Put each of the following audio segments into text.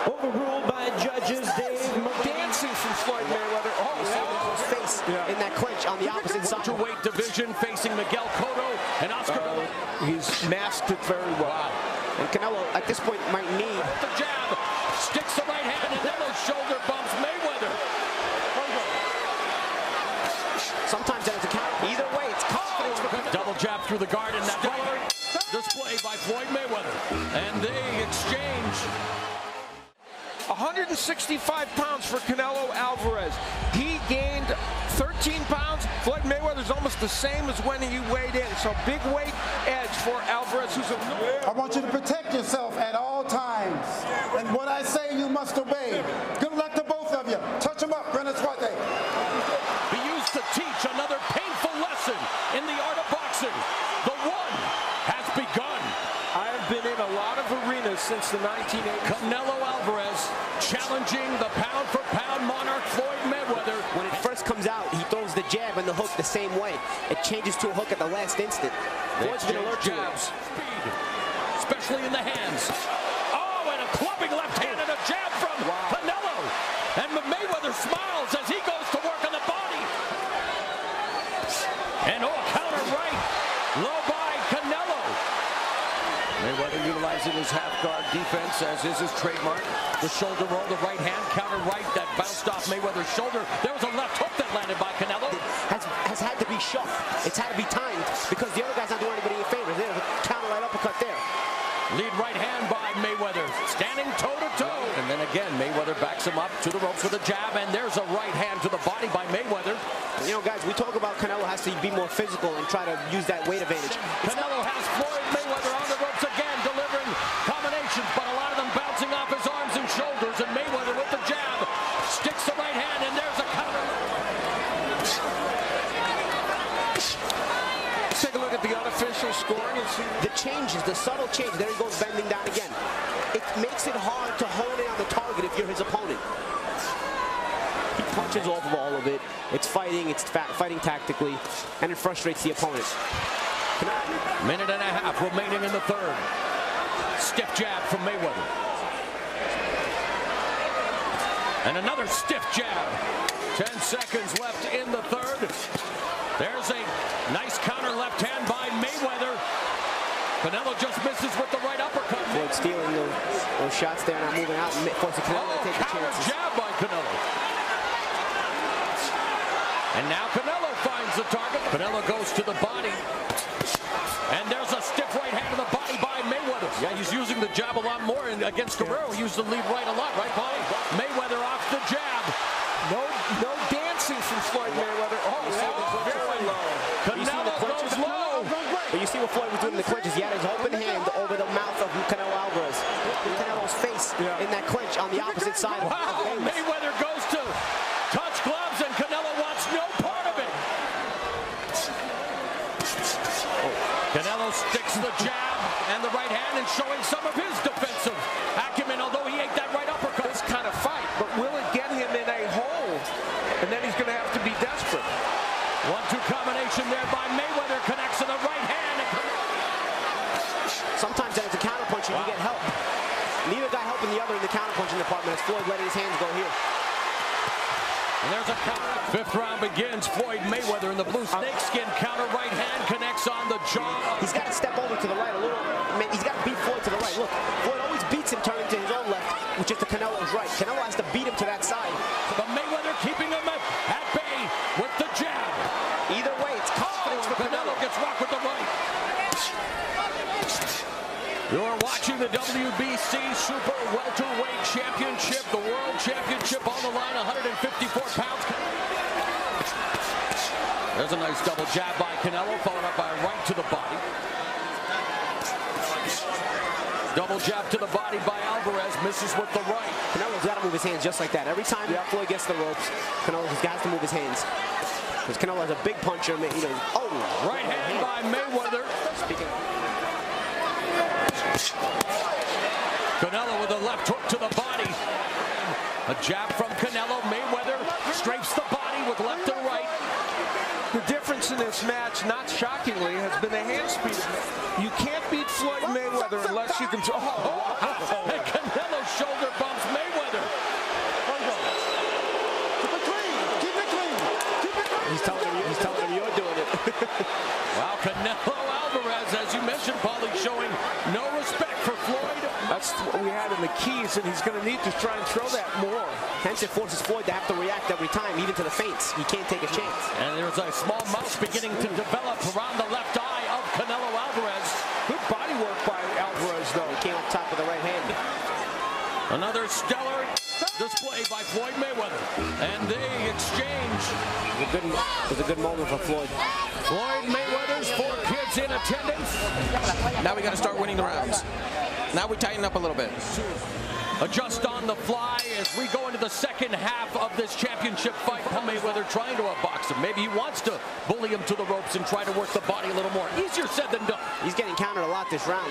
Overruled by judges. Dave dancing from Floyd Mayweather. Oh, his face in that clinch on the opposite side. Welterweight division facing Miguel Cotto and Oscar. He's masked it very well. Wow. And Canelo, at this point, might need the jab, sticks the right hand, and then those shoulder bumps Mayweather. Sometimes that is a count. Either way, it's confidence. Double jab through the guard, and that display by Floyd Mayweather. And they exchange. 165 pounds for Canelo Alvarez. He gained 13 pounds. Floyd Mayweather's almost the same as when he weighed in. So big weight edge for Alvarez, who's I want you to protect yourself at all times. And what I say, you must obey. Good luck to both of you. Touch them up, Brennan Swarte. Be used to teach another painful lesson in the art of boxing. The one has begun. I have been in a lot of arenas since the 1980s. Canelo Alvarez challenging the pound-for-pound monarch Floyd Mayweather. When it first comes out, he throws the jab and the hook the same way. It changes to a hook at the last instant. Floyd's been alert to it. Speed, especially in the hands. Oh, and a clubbing left hand and a jab from Canelo. And Mayweather smiles as he goes to work on the body. And a counter right, low by Canelo. Mayweather utilizing his half-guard defense, as is his trademark. The shoulder roll, the right hand, counter right that bounced off Mayweather's shoulder. There was a left hook that landed by Canelo. Has had to be sharp. It's had to be timed because the other guy's not doing anybody any favors. There's a counter right uppercut there. Lead right hand by Mayweather, standing toe-to-toe. And then again, Mayweather backs him up to the ropes with a jab, and there's a right hand to the body by Mayweather. You know, guys, we talk about Canelo has to be more physical and try to use that weight advantage. Canelo has Floyd Mayweather on the ropes again, delivering combinations, but a lot of them bouncing off his arms and shoulders, and Mayweather with the jab sticks the right hand, and there's a counter. Let's take a look at the unofficial scoring and see the changes, the subtle change. There he goes bending down again. It makes it hard to hone in on the target if you're his opponent. He punches off of all of it. It's fighting tactically, and it frustrates the opponent. Minute and a half remaining in the third. Stiff jab from Mayweather. And another stiff jab. 10 seconds left in the third. There's a nice counter left hand by Mayweather. Canelo just misses with the right uppercut. Floyd stealing those shots there, not moving out, and forcing Canelo to take the counter chances. Jab by Canelo. And now Canelo finds the target. Canelo goes to the body. And there's a stiff right hand to the body by Mayweather. Yeah, he's using the jab a lot more, and against Guerrero, he used the lead right a lot, right, Paulie? Mayweather off the jab. no dancing from Floyd Mayweather. Oh, very low. Canelo goes low. But you see what Floyd was doing in the clinches. He had his open hand over the mouth of Canelo Alvarez. Canelo's face in that clinch on the opposite side of Mayweather goes to touch gloves, and Canelo wants no part of it. Canelo sticks the jab and the right hand and showing some of his defensive acumen, although he ate that right uppercut. This kind of fight, but will it get him in a hole? And then he's going to have to be desperate. 1-2 combination there by Mayweather, connects to the right hand. Sometimes that is a counterpunch and you get help. Neither guy helping the other in the counterpunching department as Floyd letting his hands go here. And there's a counter. Fifth round begins. Floyd Mayweather in the blue snakeskin counter right hand connects on the jaw. He's got to step over to the right a little. He's got to beat Floyd to the right. Look, Floyd always beats him turning to his own left, which is to Canelo's right. Canelo has to beat him to that side. But Mayweather keeping him at bay with the jab. Either way, it's confidence for Canelo gets rocked with the right. You're watching the WBC Super Welterweight Championship, the World Championship on the line, 154 pounds. There's a nice double jab by Canelo, followed up by a right to the body. Double jab to the body by Alvarez, misses with the right. Canelo's got to move his hands just like that. Every time Floyd gets the ropes, Canelo just has to move his hands. Because Canelo has a big puncher, you know. Oh, right hand by Mayweather. Canelo with a left hook to the body. A jab from Canelo. Mayweather strafes the body with left and right. The difference in this match, not shockingly, has been the hand speed. You can't beat Floyd Mayweather unless you can... And Canelo shoulder bumps Mayweather. what we had in the keys, and he's going to need to try and throw that more. Hence it forces Floyd to have to react every time, even to the feints. He can't take a chance. And there's a small mouse beginning to develop around the left eye of Canelo Alvarez. Good body work by Alvarez, though. He came up top with the right hand. Another stellar display by Floyd Mayweather. And they exchange. It was a good moment for Floyd. Floyd Mayweather's 4 kids in attendance. Now we got to start winning the rounds. Now we tighten up a little bit. Adjust on the fly as we go into the second half of this championship fight. Mayweather trying to outbox him. Maybe he wants to bully him to the ropes and try to work the body a little more. Easier said than done. He's getting countered a lot this round.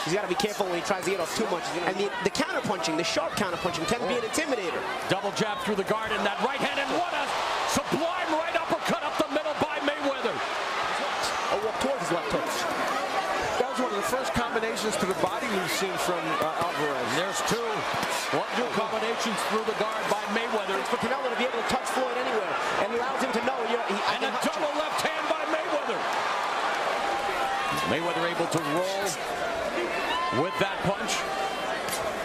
He's got to be careful when he tries to get off too much. And the counter-punching, the sharp counter-punching can be an intimidator. Double jab through the guard and that right hand, and what a sublime right uppercut up the middle by Mayweather. A walk towards his left hook. That was one of the first combinations to the body we've seen from Alvarez. There's 2. 1-2 combinations through the guard by Mayweather. For Canelo to be able to touch Floyd anywhere and allows him to know I And a double left hand by Mayweather. Mayweather able to roll with that punch,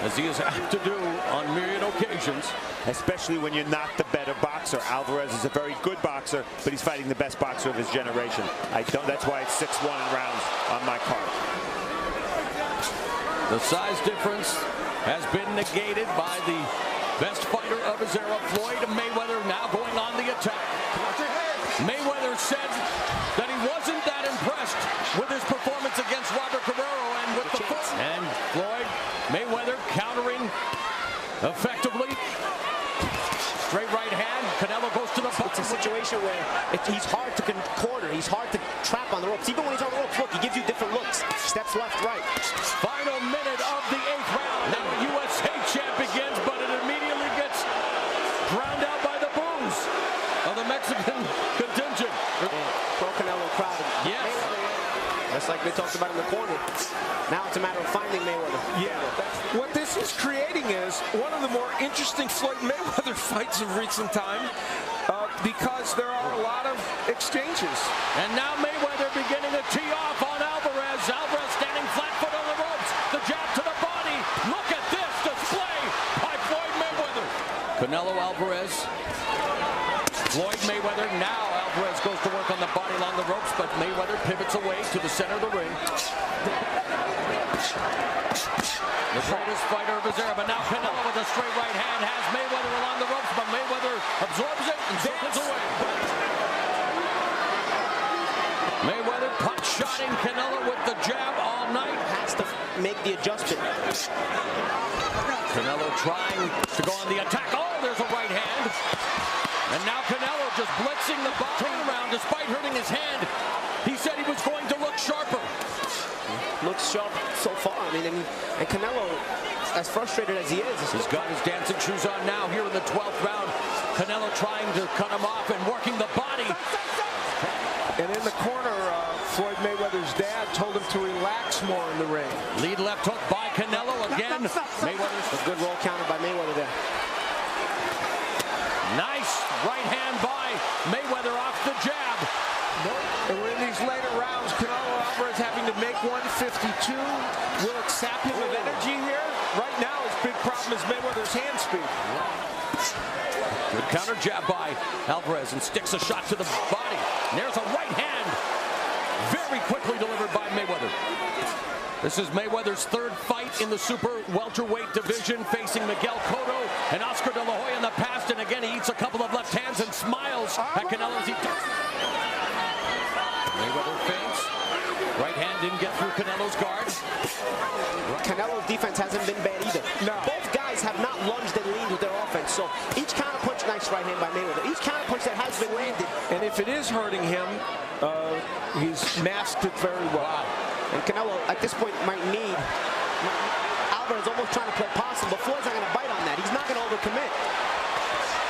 as he is apt to do on myriad occasions. Especially when you're not the better boxer. Alvarez is a very good boxer, but he's fighting the best boxer of his generation. That's why it's 6-1 in rounds on my card. The size difference has been negated by the best fighter of his era, Floyd Mayweather, now going on the attack. Mayweather said that he wasn't that impressed with his performance against Robert Guerrero and with the foot. And Floyd Mayweather countering effectively. Straight right hand. Canelo goes to the bottom. It's a situation where he's hard to corner. He's hard to trap on the ropes. Even when he's on the ropes, look, he gives you different looks. Steps left, right. Final minute of the 8th round. Now the USA champ begins, but it immediately gets drowned out by the boos of the Mexican contingent. Pro Canelo crowd. Yes. Just like they talked about in the corner. Now it's a matter of finding Mayweather. Yeah. What this is creating is one of the more interesting Floyd Mayweather fights of recent time because there are a lot of exchanges. And now Mayweather beginning to tee off on Alvarez. Alvarez standing flat-foot on the ropes. The jab to the body. Look at this display by Floyd Mayweather. Canelo Alvarez. Floyd Mayweather. Now Alvarez goes to work on the body along the ropes, but Mayweather pivots away to the center of the ring. The greatest fighter of his era, but now Canelo with a straight right hand has Mayweather along the ropes, but Mayweather absorbs it and circles away. Mayweather pot-shotting Canelo with the jab all night. Has to make the adjustment. Canelo trying to go on the attack. Oh, there's a right hand. And now Canelo just blitzing the body around despite hurting his hand. He said he was going to look sharper. Looks sharp so far. I mean, and Canelo, as frustrated as he is, he's got his dancing shoes on now here in the 12th round. Canelo trying to cut him off and working the body. And in the corner, Floyd Mayweather's dad told him to relax more in the ring. Lead left hook by Canelo again. Mayweather's a good roll counter by Mayweather there. Nice right hand by Mayweather off the jab. And we're in these later rounds. Canelo Alvarez having to make 152. Will it sap him of energy here? Right now, his big problem is Mayweather's hand speed. Good counter jab by Alvarez and sticks a shot to the body. And there's a right hand. Very quickly delivered by Mayweather. This is Mayweather's 3rd fight in the super welterweight division, facing Miguel Cotto and Oscar De La Hoya in the past. And again, he eats a couple of left hands and smiles at Canelo as he does. Mayweather feints. Right hand didn't get through Canelo's guard. Canelo's defense hasn't been bad either. No. Both guys have not lunged and leaned with their offense. So each counter punch, nice right hand by Mayweather. Each counter punch that has been landed. And if it is hurting him, he's masked it very well. Wow. And Canelo, at this point, might need. Alvarez almost trying to play possum, but Floyd's not going to bite on that. He's not going to overcommit.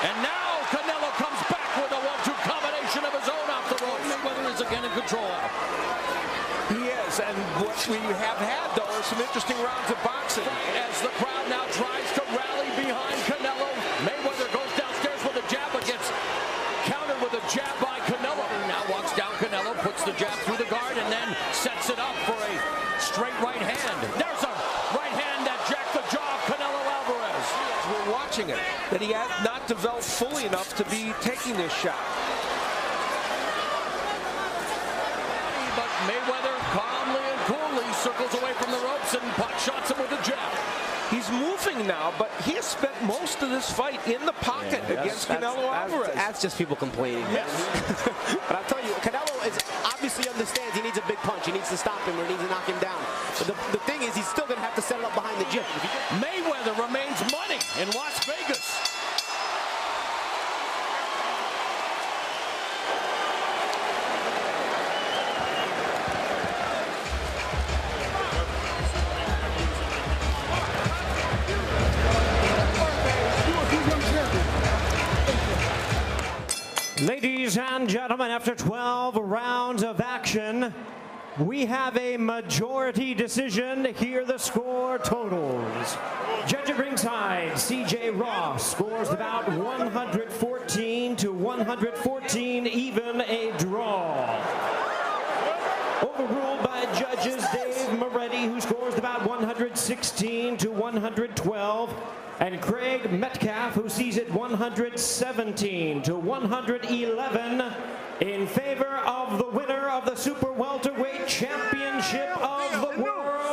And now Canelo comes back with a 1-2 combination of his own off the ropes. Mayweather is again in control. He is, and what we have had, though, are some interesting rounds of boxing. As the crowd now tries to rally behind Canelo, Mayweather goes downstairs with a jab, but gets countered with a jab by Canelo. Now walks down Canelo, puts the jab through the guard, and then sets it up for a straight right hand. There's a right hand that jacked the jaw watching it, that he had not developed fully enough to be taking this shot. But Mayweather calmly and coolly circles away from the ropes and pot shots him with a jab. He's moving now, but he has spent most of this fight in the pocket against Canelo Alvarez. That's just people complaining. Yes. But I'll tell you, Canelo is obviously understands he needs a big punch. He needs to stop him or he needs to knock him down. But the thing is, he's still going to have to set it up behind the gym. Mayweather remains money in Las Vegas. Ladies and gentlemen, after 12 rounds of action, we have a majority decision. Here are the score totals. Judge at ringside, CJ Ross scores the bout 114 to 114, even a draw. Overruled by judges Dave Moretti, who scores the bout 116 to 112. And Craig Metcalf, who sees it 117 to 111 in favor of the winner of the Super Welterweight Championship of the World.